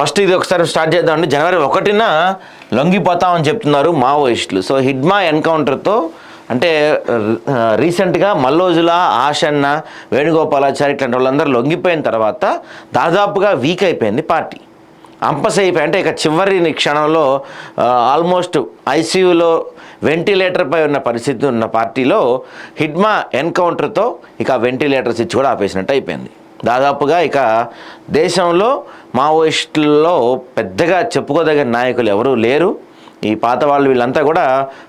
First ఇది ఒకసారి start చేద్దామండి. జనవరి 1న లొంగిపోతామని చెప్తున్నారు మావోయిస్టులు. సో హిడ్మా ఎన్కౌంటర్తో అంటే రీసెంట్గా మల్లోజుల, ఆషన్న, వేణుగోపాలాచారి ఇట్లాంటి వాళ్ళందరూ లొంగిపోయిన తర్వాత దాదాపుగా వీక్ అయిపోయింది పార్టీ. అంపస్ అయిపోయి అంటే ఇక చివరి క్షణంలో ఆల్మోస్ట్ ఐసీయూలో వెంటిలేటర్పై ఉన్న పరిస్థితి ఉన్న పార్టీలో హిడ్మా ఎన్కౌంటర్తో ఇక వెంటిలేటర్స్ ఇచ్చి కూడా ఆపేసినట్టు అయిపోయింది. దాదాపుగా ఇక దేశంలో మావోయిస్టుల్లో పెద్దగా చెప్పుకోదగిన నాయకులు ఎవరూ లేరు. ఈ పాత వాళ్ళు వీళ్ళంతా కూడా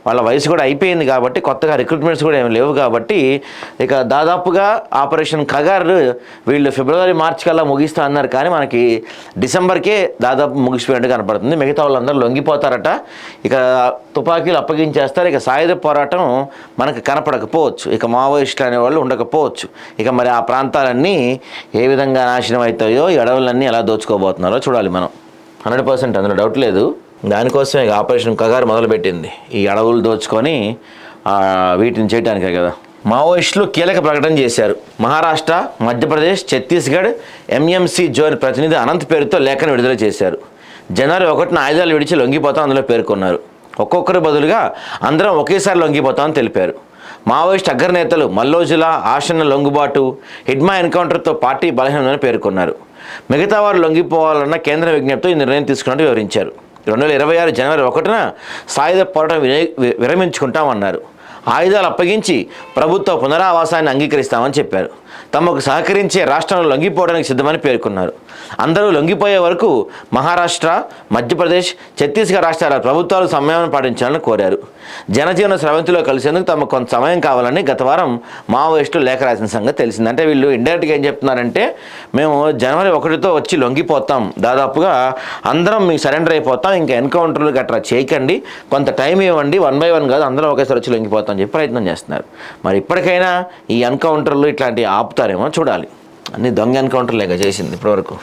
వాళ్ళ వయసు కూడా అయిపోయింది కాబట్టి కొత్తగా రిక్రూట్మెంట్స్ కూడా ఏమి లేవు కాబట్టి ఇక దాదాపుగా ఆపరేషన్ కగార్ వీళ్ళు ఫిబ్రవరి, మార్చి కల్లా ముగిస్తా అన్నారు. కానీ మనకి డిసెంబర్కే దాదాపు ముగిసిపోయినట్టు కనపడుతుంది. మిగతా వాళ్ళందరూ లొంగిపోతారట. ఇక తుపాకీలు అప్పగించేస్తారు. ఇక సాయుధ పోరాటం మనకు కనపడకపోవచ్చు. ఇక మావోయిస్టులు అనేవాళ్ళు ఉండకపోవచ్చు. ఇక మరి ఆ ప్రాంతాలన్నీ ఏ విధంగా నాశనం అవుతాయో, ఈ అడవులన్నీ ఎలా దోచుకోబోతున్నారో చూడాలి మనం. 100% అందులో డౌట్ లేదు. దానికోసమే ఆపరేషన్ కగారు మొదలుపెట్టింది. ఈ అడవులు దోచుకొని వీటిని చేయడానికే కదా. మావోయిస్టులు కీలక ప్రకటన చేశారు. మహారాష్ట్ర, మధ్యప్రదేశ్, ఛత్తీస్గఢ్ ఎంఎంసీ జోన్ ప్రతినిధి అనంత్ పేరుతో లేఖను విడుదల చేశారు. జనవరి 1న ఆయుధాలు విడిచి లొంగిపోతాం అందులో పేర్కొన్నారు. ఒక్కొక్కరు బదులుగా అందరం ఒకేసారి లొంగిపోతామని తెలిపారు. మావోయిస్ట్ అగ్రనేతలు మల్లోజుల, ఆషన్న లొంగుబాటు, హిడ్మా ఎన్కౌంటర్తో పార్టీ బలహీనమని పేర్కొన్నారు. మిగతా వారు లొంగిపోవాలన్న కేంద్ర విజ్ఞప్తితో ఈ నిర్ణయం తీసుకున్నట్టు వివరించారు. 2026 జనవరి 1న సాయుధ పోరాటం విరమించుకుంటామన్నారు. ఆయుధాలు అప్పగించి ప్రభుత్వ పునరావాసాన్ని అంగీకరిస్తామని చెప్పారు. తమకు సహకరించే రాష్ట్రంలో లొంగిపోవడానికి సిద్ధమని పేర్కొన్నారు. అందరూ లొంగిపోయే వరకు మహారాష్ట్ర, మధ్యప్రదేశ్, ఛత్తీస్గఢ్ రాష్ట్రాల ప్రభుత్వాలు సంయమనం పాటించాలని కోరారు. జనజీవన స్రవంతిలో కలిసేందుకు తమకు కొంత సమయం కావాలని గత వారం మావోయిస్టులు లేఖ రాసిన సంగతి తెలిసింది. అంటే వీళ్ళు ఇండైరెక్ట్గా ఏం చెప్తున్నారంటే మేము జనవరి 1తో వచ్చి లొంగిపోతాం, దాదాపుగా అందరం మీకు సరెండర్ అయిపోతాం, ఇంకా ఎన్కౌంటర్లు గట్రా చేయకండి, కొంత టైం ఇవ్వండి, 1 by 1 కాదు అందరం ఒకేసారి వచ్చి లొంగిపోతాం అని చెప్పి ప్రయత్నం చేస్తున్నారు. మరి ఇప్పటికైనా ఈ ఎన్కౌంటర్లు ఇట్లాంటివి ఆపుతారేమో చూడాలి. అన్ని దొంగ ఎన్కౌంటర్లేగా చేసింది ఇప్పటివరకు.